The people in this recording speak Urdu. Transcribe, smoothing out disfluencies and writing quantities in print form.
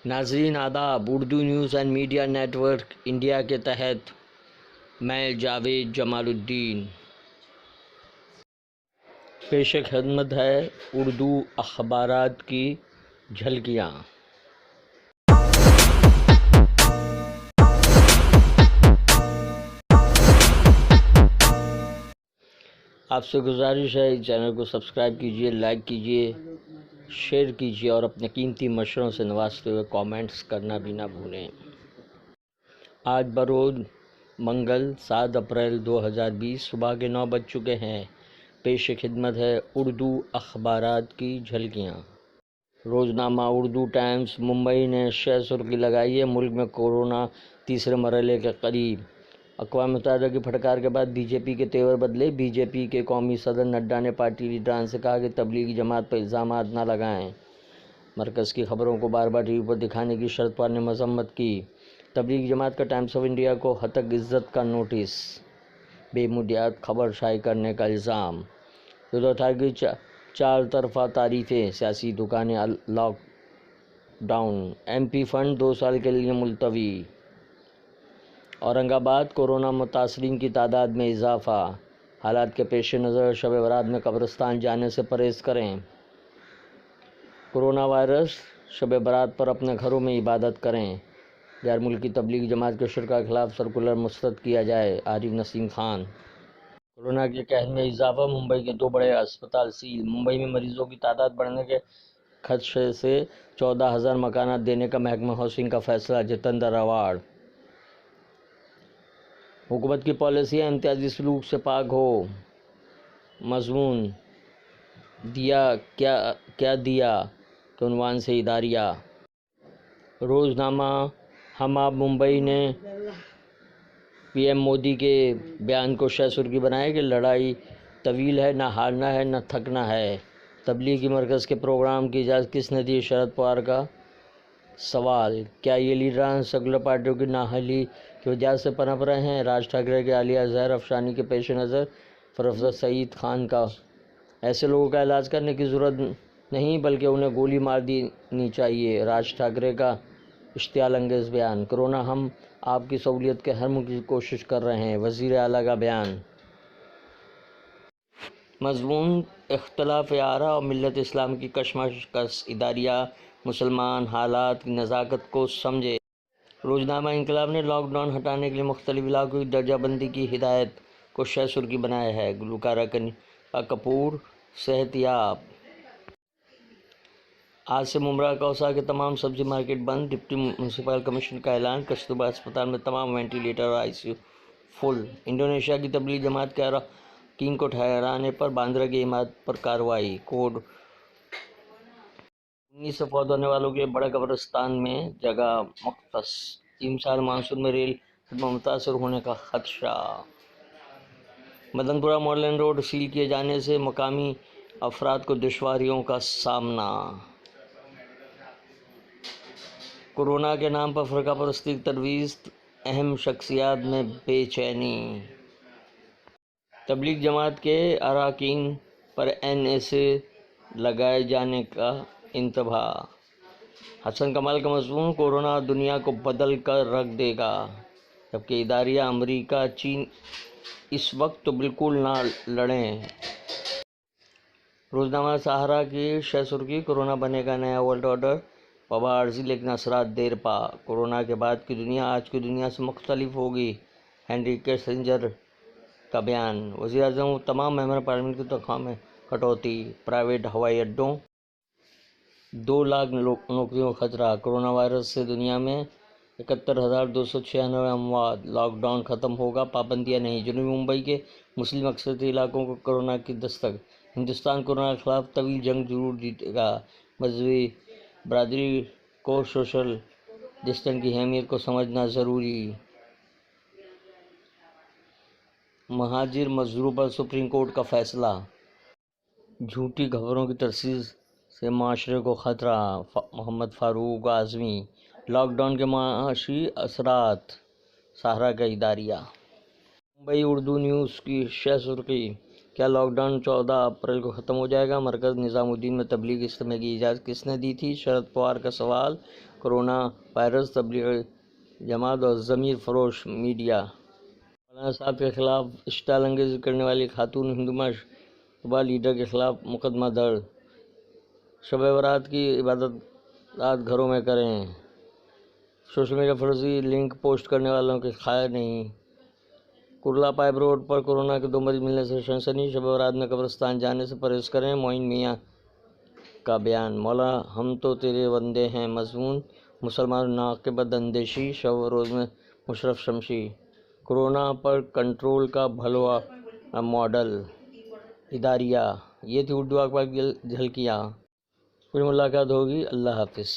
ناظرین آداب، Urdu news and media network India کے تحت میں جاوید جمال الدین پیش خدمت ہے اردو اخبارات کی جھلکیاں۔ آپ سے گزارش ہے اس چینل کو سبسکرائب کیجیے، لائک کیجیے، شیئر کیجیے اور اپنے قیمتی مشوروں سے نوازتے ہوئے کامنٹس کرنا بھی نہ بھولیں۔ آج بروز منگل 7 اپریل 2020 صبح کے 9 بج چکے ہیں۔ پیش خدمت ہے اردو اخبارات کی جھلکیاں۔ روزنامہ اردو ٹائمز ممبئی نے شہ سرخی لگائی ہے، ملک میں کورونا تیسرے مرحلے کے قریب۔ اقوام متحدہ کی پھٹکار کے بعد بی جے پی کے تیور بدلے۔ بی جے پی کے قومی صدر نڈا نے پارٹی لیڈران سے کہا کہ تبلیغی جماعت پر الزامات نہ لگائیں۔ مرکز کی خبروں کو بار بار ٹی وی پر دکھانے کی شرط پر نے مذمت کی۔ تبلیغی جماعت کا ٹائمز آف انڈیا کو ہتک عزت کا نوٹس۔ بے بنیاد خبر شائع کرنے کا الزام۔ اتھارٹی کی چار طرفہ تعریفیں۔ سیاسی دکانیں lockdown. M P fund 2 سال کے لیے ملتوی۔ اورنگ آباد کورونا متاثرین کی تعداد میں اضافہ۔ حالات کے پیش نظر شب برات میں قبرستان جانے سے پرہیز کریں۔ کورونا وائرس، شب برات پر اپنے گھروں میں عبادت کریں۔ غیر ملکی تبلیغی جماعت کے شرکاء کے خلاف سرکولر مسترد کیا جائے۔ عارف نسیم خان۔ کورونا کے قہر میں اضافہ، ممبئی کے 2 بڑے اسپتال سیل۔ ممبئی میں مریضوں کی تعداد بڑھنے کے خدشے سے 14,000 مکانات دینے کا محکمہ ہاؤسنگ کا فیصلہ۔ جتیندر ایوارڈ۔ حکومت کی پالیسیاں امتیازی سلوک سے پاک ہو۔ مضمون دیا کیا دیا کے عنوان سے اداریہ۔ روزنامہ ہم آپ ممبئی نے پی ایم مودی کے بیان کو شہ سرخی بنایا کہ لڑائی طویل ہے، نہ ہارنا ہے نہ تھکنا ہے۔ تبلیغی مرکز کے پروگرام کی اجازت کس نے دی؟ شرد پوار کا سوال۔ کیا یہ لیڈران سیکولر پارٹیوں کی نااہلی کی وجہ سے پنپ رہے ہیں؟ راج ٹھاکرے کے عالیہ زہر افشانی کے پیش نظر پروفیسر سعید خان کا ایسے لوگوں کا علاج کرنے کی ضرورت نہیں بلکہ انہیں گولی مار دینی چاہیے۔ راج ٹھاکرے کا اشتعال انگیز بیان۔ کورونا ہم آپ کی سہولیت کے ہر ممکن کوشش کر رہے ہیں، وزیر اعلیٰ کا بیان۔ مضمون اختلاف آراء اور ملت اسلام کی کشمکش۔ اداریہ مسلمان حالات کی نزاکت کو سمجھے۔ روزنامہ انقلاب نے لاک ڈاؤن ہٹانے کے لیے مختلف علاقوں کی درجہ بندی کی ہدایت کو شہ سرخی بنایا ہے۔ گلوکارہ کنیکا کپور صحت یاب۔ آج سے ممبرا کوسا کے تمام سبزی مارکیٹ بند۔ ڈپٹی میونسپل کمشنر کا اعلان۔ کستوربا اسپتال میں تمام وینٹی لیٹر اور آئی سی یو فل۔ انڈونیشیا کی تبلیغی جماعت کے اراکین کو ٹھہرانے پر باندرہ کی عمارت پر کارروائی۔ کووڈ 19 سے فوت ہونے والوں کے بڑے قبرستان میں جگہ مختص۔ امسال مانسون میں ریل خدمات متاثر ہونے کا خدشہ۔ مدن پورہ ماڈل روڈ سیل کیے جانے سے مقامی افراد کو دشواریوں کا سامنا۔ کورونا کے نام پر فرقہ پرستی کی ترویج، اہم شخصیات میں بے چینی۔ تبلیغ جماعت کے اراکین پر این ایس اے لگائے جانے کا انتباہ۔ حسن کمال کا مضمون کورونا دنیا کو بدل کر رکھ دے گا، جبکہ اداریہ امریکہ چین اس وقت تو بالکل نہ لڑیں۔ روزنامہ سہارا کی شہ سرخی، کورونا بنے گا نیا ورلڈ آرڈر، وبا عارضی لیکن اثرات دیر پا۔ کورونا کے بعد کی دنیا آج کی دنیا سے مختلف ہوگی، ہینری کیسنجر کا بیان۔ وزیر اعظم تمام ممبران پارلیمنٹ کی تنخواہ میں کٹوتی۔ پرائیویٹ ہوائی اڈوں 2 لاکھ نوکریوں کا خطرہ۔ کورونا وائرس سے دنیا میں 71,296 اموات۔ لاک ڈاؤن ختم ہوگا، پابندیاں نہیں۔ جنوبی ممبئی کے مسلم اکثریتی علاقوں کو کورونا کی دستک۔ ہندوستان کورونا کے خلاف طویل جنگ ضرور جیتے گا۔ مذہبی برادری کو سوشل ڈسٹنس کی اہمیت کو سمجھنا ضروری۔ مہاجر مزدوروں پر سپریم کورٹ کا فیصلہ۔ جھوٹی خبروں کی ترسیل سے معاشرے کو خطرہ۔ محمد فاروق اعظمی۔ لاک ڈاؤن کے معاشی اثرات۔ سہارا کا اداریہ۔ ممبئی اردو نیوز کی شہ سرخی، کیا لاک ڈاؤن 14 اپریل کو ختم ہو جائے گا؟ مرکز نظام الدین میں تبلیغ اجتماع کی اجازت کس نے دی تھی؟ شرد پوار کا سوال۔ کرونا وائرس، تبلیغ جماعت اور ضمیر فروش میڈیا۔ مولانا صاحب کے خلاف اشتعال انگیزی کرنے والی خاتون ہندو مشتبہ لیڈر کے خلاف مقدمہ درج۔ شب برات کی عبادات گھروں میں کریں۔ سوشل میڈیا فرضی لنک پوسٹ کرنے والوں کے خیر نہیں۔ کرلا پائپ روڈ پر کورونا کے 2 مریض ملنے سے سنسنی۔ شب برات میں قبرستان جانے سے پرہیز کریں۔ معین میاں کا بیان۔ مولا ہم تو تیرے بندے ہیں مضمون، مسلمان ناقبت اندیشی۔ شب و روز میں مشرف شمشی۔ کورونا پر کنٹرول کا بھلوا ماڈل اداریہ۔ یہ تھی اردو اخبار کی جھلکیاں۔ پھر ملاقات ہوگی۔ اللہ حافظ۔